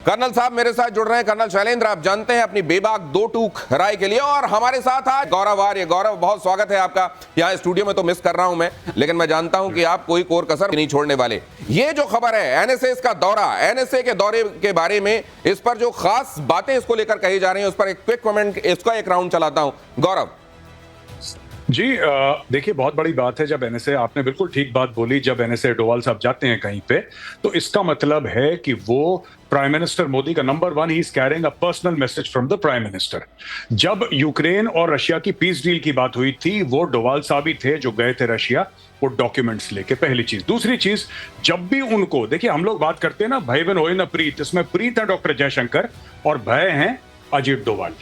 Colonel साहब मेरे साथ जुड़ रहे हैं। कर्नल शैलेंद्र, आप जानते हैं अपनी बेबाक दो टूक राय के लिए। और हमारे साथ आज गौरव आर्य। गौरव, बहुत स्वागत है आपका यहाँ स्टूडियो में। तो मिस कर रहा हूं मैं, लेकिन मैं जानता हूं कि आप कोई कोर कसर नहीं छोड़ने वाले। ये जो खबर है एनएसए का दौरा, एनएसए के दौरे के बारे में, इस पर जो खास बातें इसको लेकर कही जा रही हैं, उस पर एक क्विक कमेंट, इसका एक राउंड चलाता हूं। गौरव जी, देखिए, बहुत बड़ी बात है जब एनएसए, आपने बिल्कुल ठीक बात बोली, जब एनएसए डोवाल साहब जाते हैं कहीं पे तो इसका मतलब है कि वो प्राइम मिनिस्टर मोदी का number one, he is carrying a personal message from the prime minister. जब यूक्रेन और रशिया की पीस डील की बात हुई थी, वो डोवाल साहब ही थे जो गए थे रशिया वो डॉक्यूमेंट्स लेके। पहली चीज। दूसरी चीज, जब भी उनको देखिए, हम लोग बात करते हैं ना भाई बहन होए ना प्रीत, इसमें प्रीत है डॉक्टर जयशंकर और भय हैं अजीत डोवाल।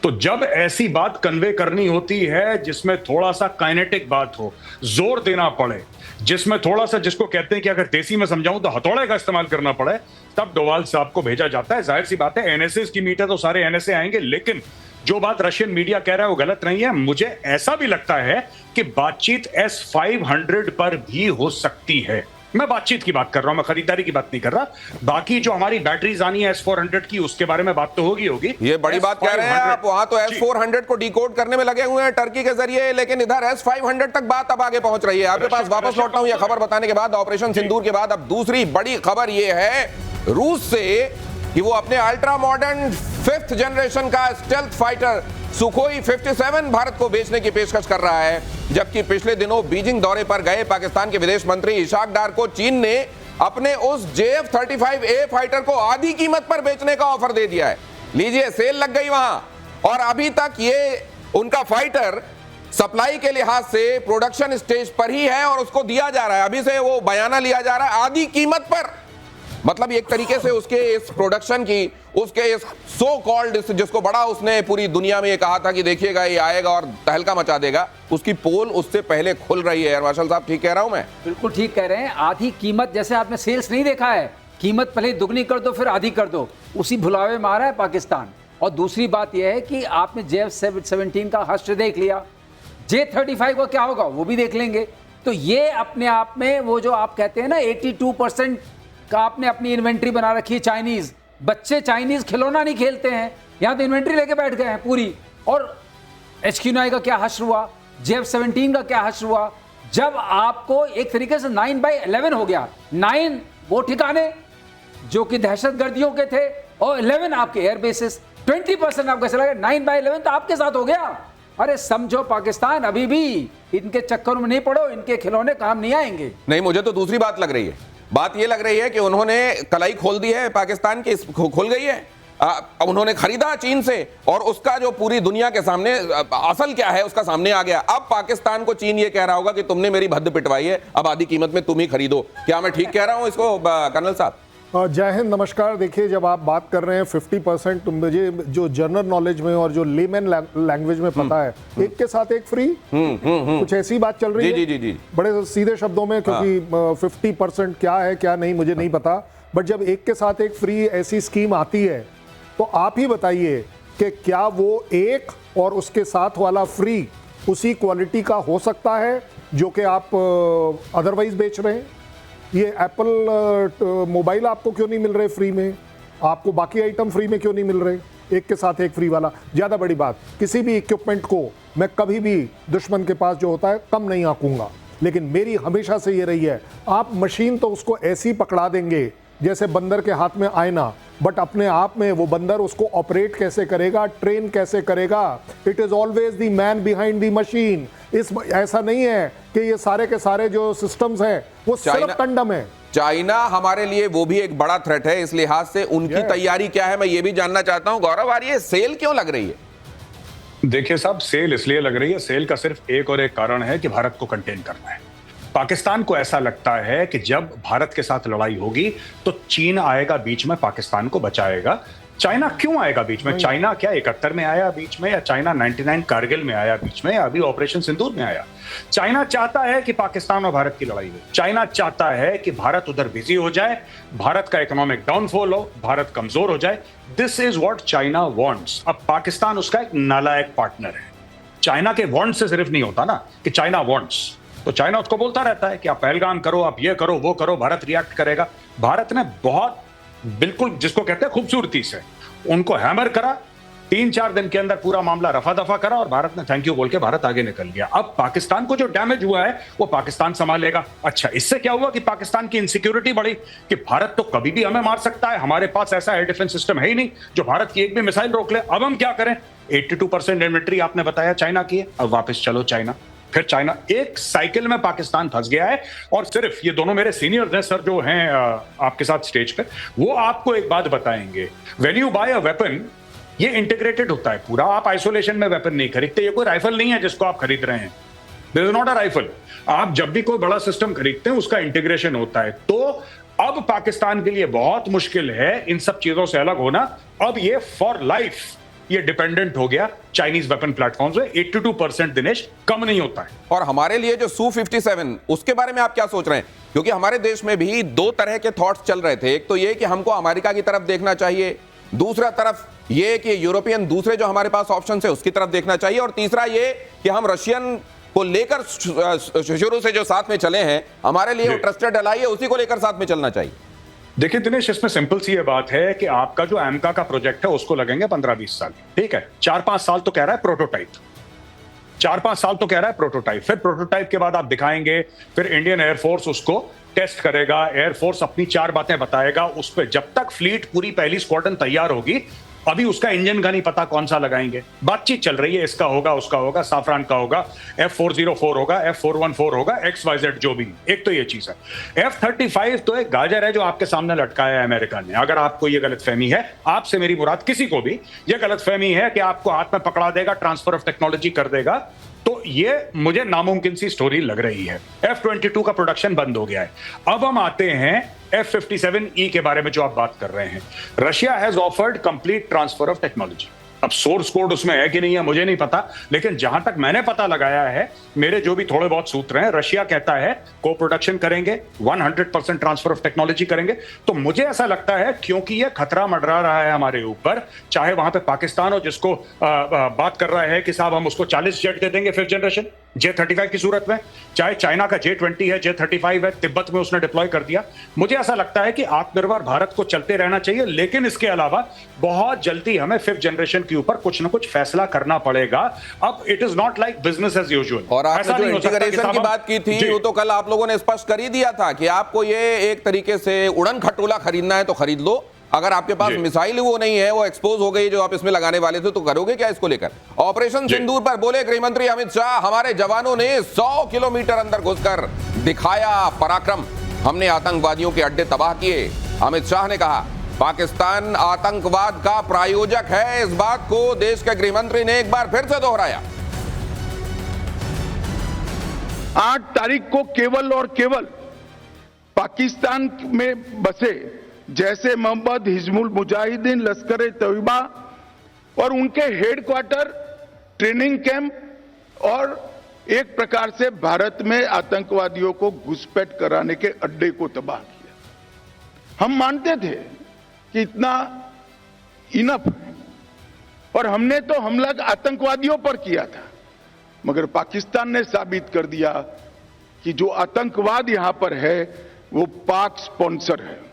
तो जब ऐसी बात कन्वे करनी होती है जिसमें थोड़ा सा काइनेटिक बात हो, जोर देना पड़े, जिसमें थोड़ा सा, जिसको कहते हैं कि अगर देसी में समझाऊं तो हथौड़े का इस्तेमाल करना पड़े, तब डोवाल साहब को भेजा जाता है। जाहिर सी बात है, एनएसए की मीट है तो सारे एनएसए आएंगे, लेकिन जो बात रशियन मीडिया कह रहा है वो गलत नहीं है। मुझे ऐसा भी लगता है कि बातचीत S-500 पर भी हो सकती है। मैं बातचीत की बात कर रहा हूं, मैं खरीदारी की बात नहीं कर रहा। बाकी जो हमारी बैटरीज आनी है S-400 की, उसके बारे में बात तो होगी। ये बड़ी बात कह रहे हैं आप। वहां तो S-400 को डिकोड करने में लगे हुए हैं टर्की के जरिए, लेकिन इधर S-500 तक बात अब आगे पहुंच रही है। आपके पास वापस लौटता हूं यह खबर बताने के बाद, ऑपरेशन सिंदूर के बाद। अब दूसरी बड़ी खबर यह है रूस से कि वो अपने अल्ट्रा मॉडर्न 5th जनरेशन का स्टेल्थ फाइटर सुखोई 57 भारत को बेचने की पेशकश कर रहा है। जबकि पिछले दिनों बीजिंग दौरे पर गए पाकिस्तान के विदेश मंत्री इशाक डार को चीन ने अपने उस JF-35A फाइटर को आधी कीमत पर बेचने का ऑफर दे दिया है। लीजिए, सेल लग गई वहां। और अभी तक ये उनका फाइटर सप्लाई के लिहाज से प्रोडक्शन स्टेज पर ही है और उसको दिया जा रहा है, अभी से वो बयाना लिया जा रहा है आधी कीमत पर। मतलब एक तरीके से उसके इस प्रोडक्शन की, उसके इस सो कॉल्ड, जिसको बड़ा उसने पूरी दुनिया में ये कहा था कि देखिएगा ये आएगा और तहलका मचा देगा, उसकी पोल उससे पहले खुल रही है। मार्शल साहब, ठीक कह रहा हूं मैं? बिल्कुल ठीक कह रहे हैं। आधी कीमत, जैसे आपने सेल्स नहीं देखा है, कीमत पहले दुगनी कर दो फिर आधी कर दो, उसी भुलावे में आ रहा है पाकिस्तान। और दूसरी बात यह है कि आपने JF-17 का हश्र देख लिया, J-35 का क्या होगा वो भी देख लेंगे। तो ये अपने आप में, वो जो आप कहते हैं ना 82% का आपने अपनी इन्वेंट्री बना रखी है। चाइनीज बच्चे चाइनीज खिलौना नहीं खेलते हैं, यहां तो इन्वेंट्री लेके बैठ गए हैं पूरी। और HQ-9 का क्या हश्र हुआ, JF-17 का क्या हश्र हुआ, जब आपको एक तरीके से 9/11 हो गया। 9 वो ठिकाने जो कि दहशतगर्दियों के थे और 11 आपके एयर बेसिस, 20% आपका चला गया। 9/11 तो आपके साथ हो गया। अरे समझो, पाकिस्तान अभी भी इनके चक्कर में नहीं पड़ो, इनके खिलौने काम नहीं आएंगे। नहीं, मुझे तो दूसरी बात लग रही है। बात ये लग रही है कि उन्होंने कलाई खोल दी है पाकिस्तान की, खोल गई है। उन्होंने खरीदा चीन से और उसका जो पूरी दुनिया के सामने असल क्या है उसका सामने आ गया। अब पाकिस्तान को चीन ये कह रहा होगा कि तुमने मेरी भद्द पिटवाई है, अब आधी कीमत में तुम ही खरीदो। क्या मैं ठीक कह रहा हूं इसको, कर्नल साहब? जय हिंद, नमस्कार। देखिए, जब आप बात कर रहे हैं 50%, मुझे जो जनरल नॉलेज में और जो लेमैन लैंग्वेज में पता है, एक के साथ एक फ्री, कुछ ऐसी बात चल रही है। जी। बड़े सीधे शब्दों में, क्योंकि 50% क्या है क्या नहीं मुझे नहीं पता, बट जब एक के साथ एक फ्री ऐसी स्कीम आती है तो आप ही बताइए कि क्या वो एक और उसके साथ वाला फ्री उसी क्वालिटी का हो सकता है जो कि आप अदरवाइज बेच रहे हैं। ये एप्पल मोबाइल आपको क्यों नहीं मिल रहे फ्री में, आपको बाकी आइटम फ्री में क्यों नहीं मिल रहे, एक के साथ एक फ्री वाला। ज़्यादा बड़ी बात, किसी भी इक्विपमेंट को मैं कभी भी दुश्मन के पास जो होता है कम नहीं आंकूंगा, लेकिन मेरी हमेशा से ये रही है, आप मशीन तो उसको ऐसी पकड़ा देंगे जैसे बंदर के हाथ में आईना, बट अपने आप में वो बंदर उसको ऑपरेट कैसे करेगा, ट्रेन कैसे करेगा, it is always the man behind the machine. ऐसा नहीं है कि ये सारे के सारे जो सिस्टम्स हैं वो सिर्फ कंडम है। चाइना हमारे लिए वो भी एक बड़ा थ्रेट है, इस लिहाज से उनकी तैयारी क्या है मैं ये भी जानना चाहता हूं। गौरव आर्य, सेल क्यों लग रही है? देखिए साहब, सेल इसलिए लग रही है, सेल का सिर्फ एक और एक कारण है कि भारत को कंटेन करना है। पाकिस्तान को ऐसा लगता है कि जब भारत के साथ लड़ाई होगी तो चीन आएगा बीच में, पाकिस्तान को बचाएगा। चाइना क्यों आएगा बीच में? चाइना क्या 71 में आया बीच में, या चाइना 99 कारगिल में आया बीच में, या अभी ऑपरेशन सिंदूर में आया? चाइना चाहता है कि पाकिस्तान और भारत की लड़ाई हो। चाइना चाहता है कि भारत उधर बिजी हो जाए, भारत का इकोनॉमिक डाउनफॉल हो, भारत कमजोर हो जाए। This is what China wants. अब पाकिस्तान उसका एक नालायक पार्टनर है। चाइना के वांट से सिर्फ नहीं होता ना कि चाइना वांट्स, तो चाइना उसको बोलता रहता है कि आप पहलगाम करो, आप ये करो, वो करो, भारत रिएक्ट करेगा। भारत ने बहुत बिल्कुल जिसको कहते हैं खूबसूरती से उनको हैमर करा, 3-4 दिन के अंदर पूरा मामला रफा दफा करा और भारत ने थैंक यू बोल के भारत आगे निकल गया। अब पाकिस्तान को जो डैमेज हुआ है वो पाकिस्तान संभालेगा। अच्छा, इससे क्या हुआ कि पाकिस्तान की इनसिक्योरिटी बढ़ी कि भारत तो कभी भी हमें मार सकता है, हमारे पास ऐसा एयर डिफेंस सिस्टम है ही नहीं जो भारत की एक भी मिसाइल रोक ले। अब हम क्या करें? 82% इन्वेंट्री आपने बताया चाइना की है, अब वापस चलो चाइना। फिर चाइना एक साइकिल में पाकिस्तान फंस गया है। और सिर्फ ये दोनों मेरे सीनियर्स हैं सर जो हैं आपके साथ स्टेज पे, वो आपको एक बात बताएंगे, when you buy a weapon ये इंटीग्रेटेड होता है पूरा, आप आइसोलेशन में वेपन नहीं खरीदते। ये कोई राइफल नहीं है जिसको आप खरीद रहे हैं, this is not a rifle. आप जब भी कोई बड़ा सिस्टम खरीदते हैं उसका इंटीग्रेशन होता है। तो अब पाकिस्तान के लिए बहुत मुश्किल है इन सब चीजों से अलग होना। अब ये फॉर लाइफ ये डिपेंडेंट हो गया चाइनीज वेपन प्लेटफॉर्म से। 82% दिनेश कम नहीं होता है। और हमारे लिए जो Su-57 उसके बारे में आप क्या सोच रहे हैं? क्योंकि हमारे देश में भी दो तरह के थॉट्स चल रहे थे। एक तो ये कि हमको अमेरिका की तरफ देखना चाहिए, दूसरा तरफ ये कि यूरोपियन दूसरे जो हमारे पास ऑप्शन है उसकी तरफ देखना चाहिए, और तीसरा ये कि हम रशियन को लेकर शुरू से जो साथ में चले हैं, हमारे लिए वो ट्रस्टेड अलाई है, उसी को लेकर साथ में चलना चाहिए। देखिए दिनेश, इसमें सिंपल सी ये बात है कि आपका जो एमका का प्रोजेक्ट है उसको लगेंगे 15-20 साल, ठीक है। 4-5 साल तो कह रहा है प्रोटोटाइप, 4-5 साल तो कह रहा है प्रोटोटाइप। फिर प्रोटोटाइप के बाद आप दिखाएंगे, फिर इंडियन एयरफोर्स उसको टेस्ट करेगा, एयरफोर्स अपनी 4 बातें बताएगा, उस पर जब तक फ्लीट पूरी पहली स्क्वाड्रन तैयार होगी, अभी उसका इंजन का नहीं पता कौन सा लगाएंगे। बातचीत चल रही है, इसका होगा, उसका होगा, साफरान का होगा, F404 होगा, F414 होगा, XYZ जो भी। एक तो ये चीज है। F-35 तो एक गाजर है जो आपके सामने लटकाया है अमेरिका ने। अगर आपको ये गलतफहमी है, आपसे मेरी मुराद किसी को भी ये गलतफहमी है कि आपको हाथ में पकड़ा देगा, ट्रांसफर ऑफ टेक्नोलॉजी कर देगा, तो ये मुझे नामुमकिन सी स्टोरी लग रही है। F-22 का प्रोडक्शन बंद हो गया है। अब हम आते हैं F-57E के बारे में जो आप बात कर रहे हैं। Russia has offered complete transfer of technology. अब सोर्स कोड उसमें है कि नहीं है मुझे नहीं पता, लेकिन जहां तक मैंने पता लगाया है, मेरे जो भी थोड़े बहुत सूत्र हैं, रशिया कहता है को प्रोडक्शन करेंगे, 100% ट्रांसफर ऑफ टेक्नोलॉजी करेंगे। तो मुझे ऐसा लगता है क्योंकि ये खतरा मंडरा रहा है हमारे ऊपर, चाहे वहां पे पाकिस्तान हो जिसको बात कर रहा है कि साहब हम उसको 40 जेट दे देंगे 5th जनरेशन J-35 की सूरत में, चाहे चाइना का J-20 है, J-35 है, तिब्बत में उसने डिप्लॉय कर दिया। मुझे ऐसा लगता है कि आत्मनिर्भर भारत को चलते रहना चाहिए, लेकिन इसके अलावा बहुत जल्दी हमें 5th जनरेशन के ऊपर कुछ ना कुछ फैसला करना पड़ेगा। अब it is not like business as usual. और आपने जो इंटीग्रेशन की बात की थी, वो तो कल आप लोगों ने स्पष्ट कर ही दिया था कि आपको ये एक तरीके से उड़न खटोला खरीदना है तो खरीद लो, अगर आपके पास मिसाइल वो नहीं है, वो एक्सपोज हो गई जो आप इसमें लगाने वाले थे, तो करोगे क्या इसको लेकर? ऑपरेशन सिंदूर पर बोले गृहमंत्री अमित शाह, हमारे जवानों ने 100 किलोमीटर अंदर घुसकर दिखाया पराक्रम, हमने आतंकवादियों के अड्डे तबाह किए। अमित शाह ने कहा पाकिस्तान आतंकवाद का प्रायोजक है, इस बात को देश के गृहमंत्री ने एक बार फिर से दोहराया। 8 तारीख को केवल और केवल पाकिस्तान में बसे जैसे मोहम्मद, हिजबुल मुजाहिदीन, लश्कर तैयबा और उनके हेडक्वार्टर, ट्रेनिंग कैंप और एक प्रकार से भारत में आतंकवादियों को घुसपैठ कराने के अड्डे को तबाह किया। हम मानते थे कि इतना इनफ है और हमने तो हमला आतंकवादियों पर किया था, मगर पाकिस्तान ने साबित कर दिया कि जो आतंकवाद यहां पर है वो पाक स्पॉन्सर है।